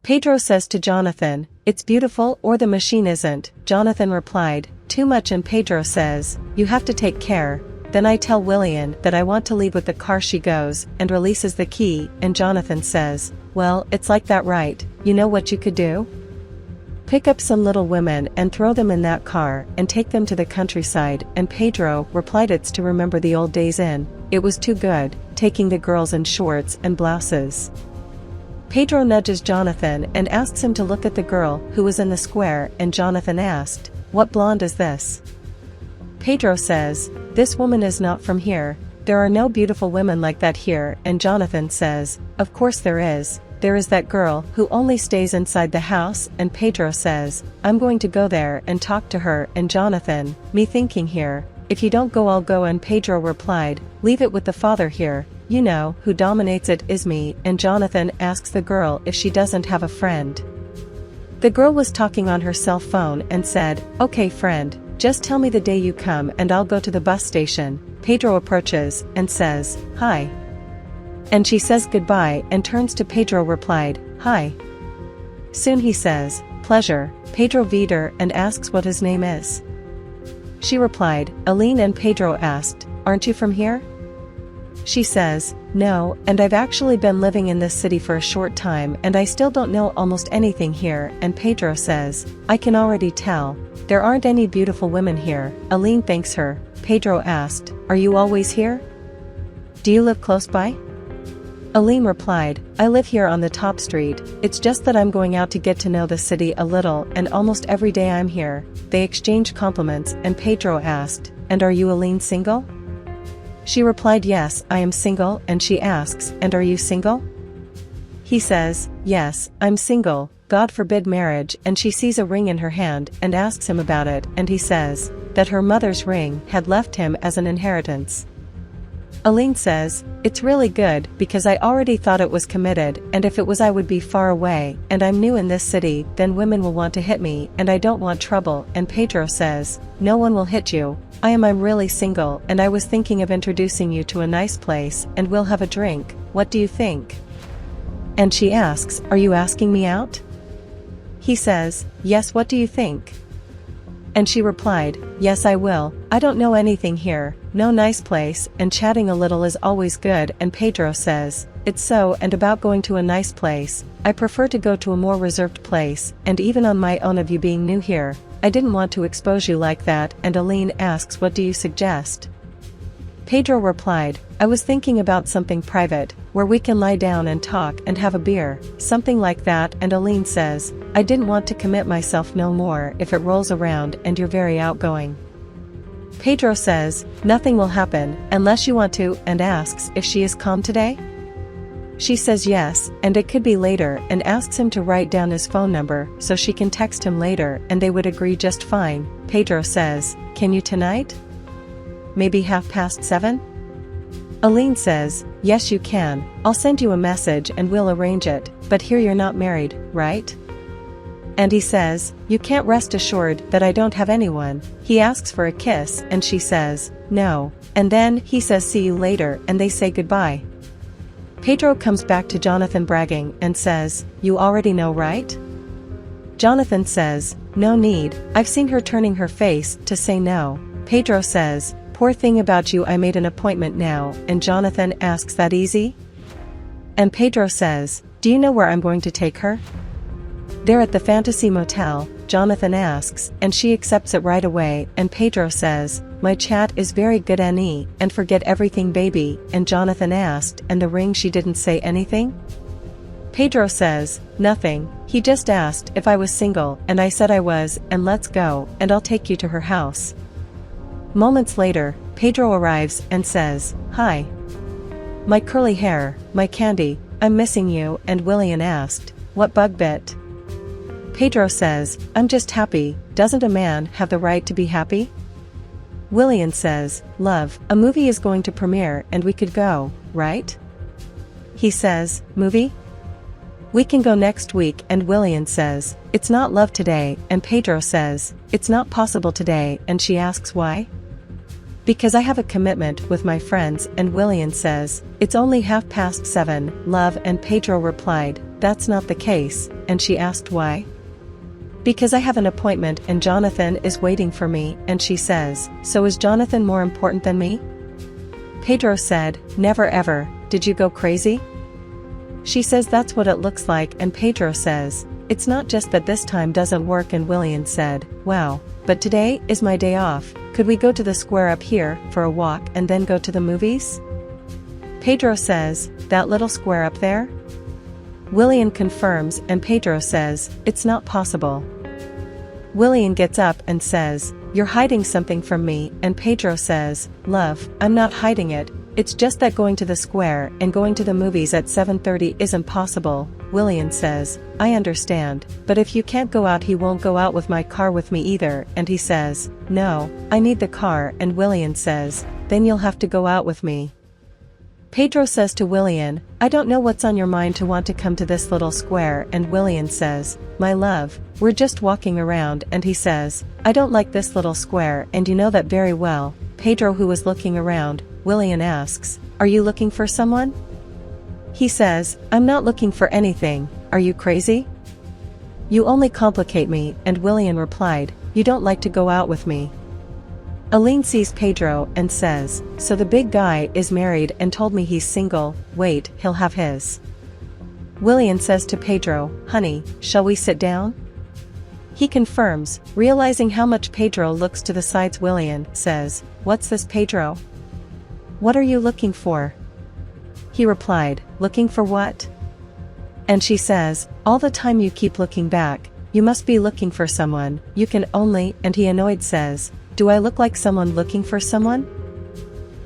Pedro says to Jonathan, "It's beautiful or the machine isn't." Jonathan replied, "Too much," and Pedro says, "You have to take care." Then I tell Willian that I want to leave with the car. She goes and releases the key, and Jonathan says, "Well, it's like that, right? You know what you could do? Pick up some little women and throw them in that car and take them to the countryside." And Pedro replied, "It's to remember the old days in. It was too good, taking the girls in shorts and blouses." Pedro nudges Jonathan and asks him to look at the girl who was in the square, and Jonathan asked, "What blonde is this?" Pedro says, "This woman is not from here. There are no beautiful women like that here." And Jonathan says, "Of course there is. There is that girl who only stays inside the house." And Pedro says, "I'm going to go there and talk to her." And Jonathan, "Me thinking here, if you don't go I'll go." And Pedro replied, "Leave it with the father here. You know, who dominates it is me." And Jonathan asks the girl if she doesn't have a friend. The girl was talking on her cell phone and said, "Okay friend, just tell me the day you come and I'll go to the bus station." Pedro approaches and says, "Hi." And she says goodbye and turns to Pedro replied, "Hi." Soon he says, "Pleasure." Pedro vied her and asks what his name is. She replied, "Aline." And Pedro asked, "Aren't you from here?" She says, "No, and I've actually been living in this city for a short time and I still don't know almost anything here." And Pedro says, "I can already tell. There aren't any beautiful women here." Aline thanks her. Pedro asked, "Are you always here? Do you live close by?" Aline replied, "I live here on the top street. It's just that I'm going out to get to know the city a little and almost every day I'm here." They exchanged compliments and Pedro asked, "And are you Aline single?" She replied, "Yes, I am single." And she asks, "And are you single?" He says, "Yes, I'm single, God forbid marriage." And she sees a ring in her hand and asks him about it, and he says that her mother's ring had left him as an inheritance. Aline says, "It's really good because I already thought it was committed, and if it was I would be far away, and I'm new in this city, then women will want to hit me and I don't want trouble." And Pedro says, "No one will hit you. I'm really single and I was thinking of introducing you to a nice place and we'll have a drink. What do you think?" And she asks, "Are you asking me out?" He says, "Yes, what do you think?" And she replied, "Yes, I will. I don't know anything here, no nice place, and chatting a little is always good." And Pedro says, "It's so, and about going to a nice place, I prefer to go to a more reserved place, and even on my own of you being new here, I didn't want to expose you like that." And Aline asks, "What do you suggest?" Pedro replied, "I was thinking about something private, where we can lie down and talk and have a beer, something like that." And Aline says, "I didn't want to commit myself no more if it rolls around and you're very outgoing." Pedro says, "Nothing will happen, unless you want to," and asks if she is calm today. She says yes, and it could be later, and asks him to write down his phone number so she can text him later and they would agree just fine. Pedro says, "Can you tonight? Maybe 7:30?" Aline says, "Yes you can, I'll send you a message and we'll arrange it, but here you're not married, right?" And he says, "You can't rest assured that I don't have anyone." He asks for a kiss and she says, "No." And then he says, "See you later," and they say goodbye. Pedro comes back to Jonathan bragging and says, "You already know, right?" Jonathan says, "No need, I've seen her turning her face to say no." Pedro says, "Poor thing about you, I made an appointment now." And Jonathan asks, "That easy?" And Pedro says, "Do you know where I'm going to take her?" "They're at the Fantasy Motel," Jonathan asks, and she accepts it right away. And Pedro says, "My chat is very good and forget everything baby." And Jonathan asked, "And the ring?" She didn't say anything. Pedro says, "Nothing, he just asked if I was single and I said I was, and let's go, and I'll take you to her house." Moments later, Pedro arrives and says, "Hi. My curly hair, my candy, I'm missing you." And Willian asked, "What bug bit?" Pedro says, "I'm just happy. Doesn't a man have the right to be happy?" Willian says, "Love, a movie is going to premiere and we could go, right?" He says, "Movie? We can go next week." And Willian says, "It's not love today." And Pedro says, "It's not possible today." And she asks why. "Because I have a commitment with my friends." And Willian says, "It's only 7:30, love." And Pedro replied, that's not the case, and she asked why. Because I have an appointment and Jonathan is waiting for me, and she says, so is Jonathan more important than me? Pedro said, never ever, did you go crazy? She says that's what it looks like, and Pedro says, it's not just that this time doesn't work, and William said, wow, but today is my day off, could we go to the square up here for a walk and then go to the movies? Pedro says, that little square up there? William confirms, and Pedro says, it's not possible. William gets up and says, you're hiding something from me, and Pedro says, love, I'm not hiding it, it's just that going to the square and going to the movies at 7:30 isn't possible. William says, I understand, but if you can't go out, he won't go out with my car with me either, and he says, no, I need the car, and William says, then you'll have to go out with me. Pedro says to William, I don't know what's on your mind to want to come to this little square, and William says, my love, we're just walking around, and he says, I don't like this little square, and you know that very well. Pedro, who was looking around, William asks, are you looking for someone? He says, I'm not looking for anything, are you crazy? You only complicate me, and William replied, you don't like to go out with me. Aline sees Pedro and says, so the big guy is married and told me he's single, wait, he'll have his. William says to Pedro, honey, shall we sit down? He confirms, realizing how much Pedro looks to the sides. William says, what's this, Pedro? What are you looking for? He replied, looking for what? And she says, all the time you keep looking back, you must be looking for someone, you can only, and he annoyed says, do I look like someone looking for someone?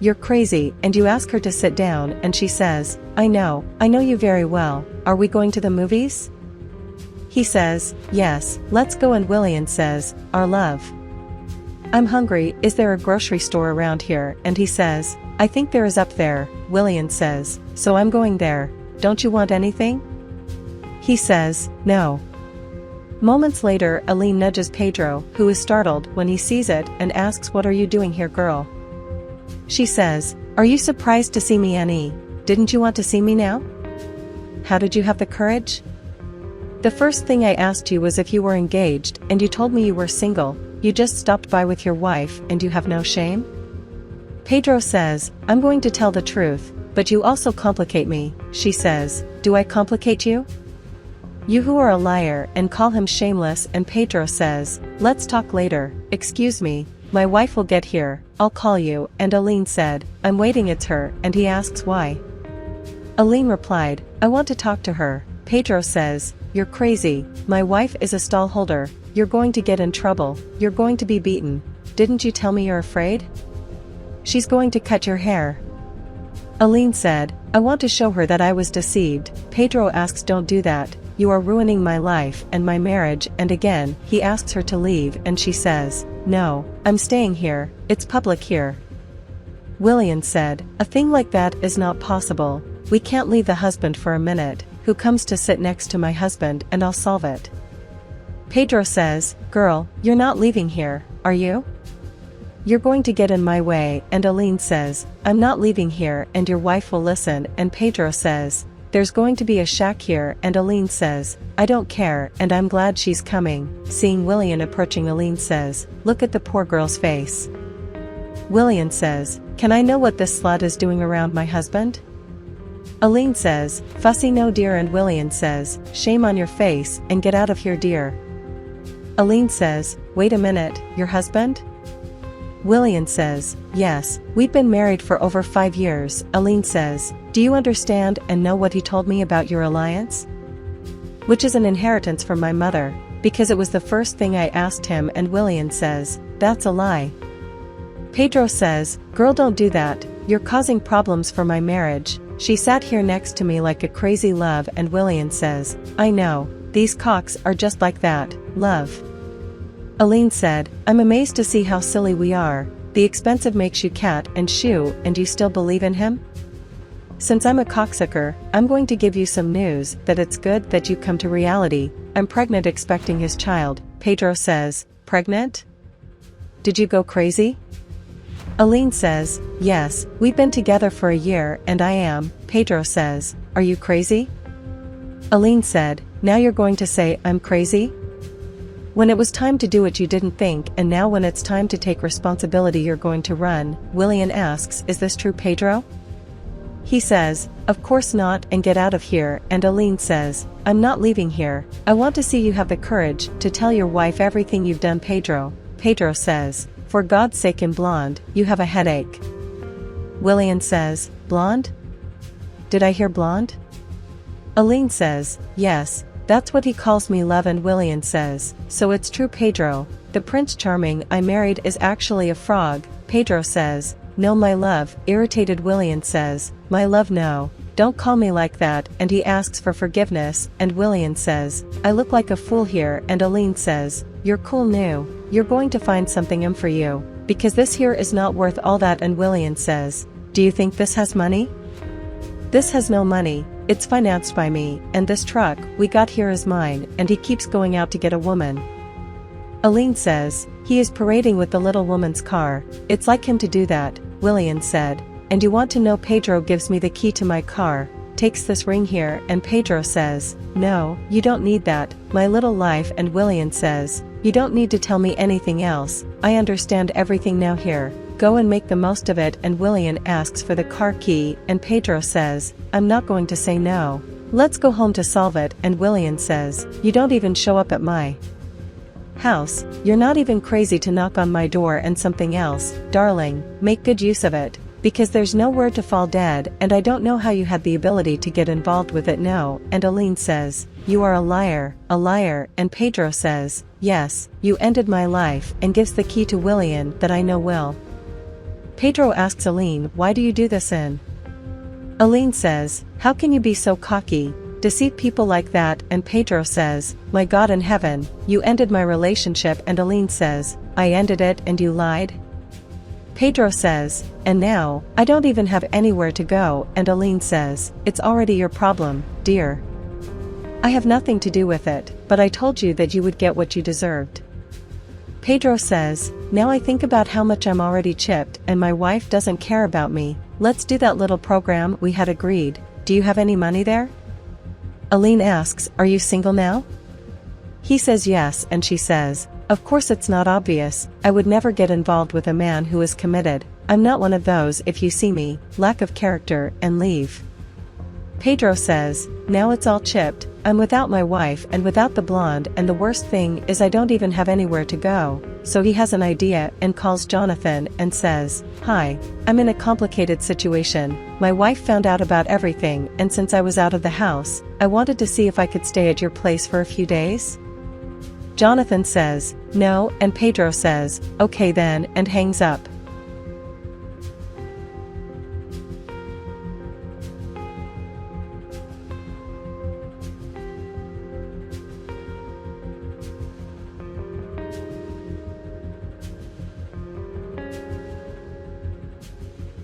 You're crazy, and you ask her to sit down, and she says, I know you very well, are we going to the movies? He says, yes, let's go, and William says, our love. I'm hungry, is there a grocery store around here? And he says, I think there is up there. William says, so I'm going there, don't you want anything? He says, no. Moments later, Aline nudges Pedro, who is startled when he sees it, and asks, what are you doing here, girl? She says, are you surprised to see me, Annie? Didn't you want to see me now? How did you have the courage? The first thing I asked you was if you were engaged, and you told me you were single, you just stopped by with your wife, and you have no shame? Pedro says, I'm going to tell the truth, but you also complicate me. She says, do I complicate you? You who are a liar, and call him shameless, and Pedro says, let's talk later, excuse me, my wife will get here, I'll call you, and Aline said, I'm waiting, it's her, and he asks why. Aline replied, I want to talk to her. Pedro says, you're crazy, my wife is a stallholder, you're going to get in trouble, you're going to be beaten, didn't you tell me you're afraid? She's going to cut your hair. Aline said, I want to show her that I was deceived. Pedro asks, don't do that. You are ruining my life and my marriage, and again, he asks her to leave, and she says, no, I'm staying here, it's public here. William said, a thing like that is not possible, we can't leave the husband for a minute, who comes to sit next to my husband, and I'll solve it. Pedro says, girl, you're not leaving here, are you? You're going to get in my way, and Aline says, I'm not leaving here, and your wife will listen, and Pedro says, there's going to be a shack here, and Aline says, I don't care, and I'm glad she's coming. Seeing William approaching, Aline says, look at the poor girl's face. William says, can I know what this slut is doing around my husband? Aline says, fussy no dear, and William says, shame on your face, and get out of here, dear. Aline says, wait a minute, your husband? William says, yes, we've been married for over 5 years. Aline says, do you understand and know what he told me about your alliance? Which is an inheritance from my mother, because it was the first thing I asked him, and William says, that's a lie. Pedro says, girl, don't do that, you're causing problems for my marriage. She sat here next to me like a crazy, love, and William says, I know, these cocks are just like that, love. Aline said, I'm amazed to see how silly we are, the expensive makes you cat and shoe, and you still believe in him? Since I'm a cocksucker, I'm going to give you some news that it's good that you come to reality. I'm pregnant, expecting his child. Pedro says, pregnant? Did you go crazy? Aline says, yes, we've been together for a year and I am. Pedro says, are you crazy? Aline said, now you're going to say I'm crazy? When it was time to do it you didn't think, and now when it's time to take responsibility you're going to run. Willian asks, is this true, Pedro? He says, of course not, and get out of here, and Aline says, I'm not leaving here. I want to see you have the courage to tell your wife everything you've done, Pedro. Pedro says, for God's sake, in blonde, you have a headache. Willian says, blonde? Did I hear blonde? Aline says, yes, that's what he calls me, love, and Willian says, so it's true, Pedro. The Prince Charming I married is actually a frog. Pedro says, no, my love. Irritated Willian says, my love, no, don't call me like that, and he asks for forgiveness, and Willian says, I look like a fool here, and Aline says, you're cool new. You're going to find something for you, because this here is not worth all that, and Willian says, do you think this has money? This has no money, it's financed by me, and this truck we got here is mine, and he keeps going out to get a woman. Aline says, he is parading with the little woman's car, it's like him to do that. Willian said, and you want to know, Pedro gives me the key to my car, takes this ring here, and Pedro says, no, you don't need that, my little life, and Willian says, you don't need to tell me anything else, I understand everything now, here, go and make the most of it, and Willian asks for the car key, and Pedro says, I'm not going to say no. Let's go home to solve it, and Willian says, you don't even show up at my house, you're not even crazy to knock on my door, and something else, darling, make good use of it, because there's nowhere to fall dead, and I don't know how you had the ability to get involved with it, no, and Aline says, you are a liar, and Pedro says, yes, you ended my life, and gives the key to Willian that I know will. Pedro asks Aline, why do you do this in? Aline says, how can you be so cocky, deceive people like that, and Pedro says, my God in heaven, you ended my relationship, and Aline says, I ended it and you lied? Pedro says, and now, I don't even have anywhere to go, and Aline says, it's already your problem, dear. I have nothing to do with it, but I told you that you would get what you deserved. Pedro says, now I think about how much I'm already chipped, and my wife doesn't care about me. Let's do that little program we had agreed. Do you have any money there? Aline asks, are you single now? He says yes, and she says, of course it's not obvious, I would never get involved with a man who is committed, I'm not one of those, if you see me, lack of character, and leave. Pedro says, now it's all chipped, I'm without my wife and without the blonde, and the worst thing is I don't even have anywhere to go. So he has an idea and calls Jonathan and says, hi, I'm in a complicated situation, my wife found out about everything, and since I was out of the house, I wanted to see if I could stay at your place for a few days. Jonathan says, no, and Pedro says, okay then, and hangs up.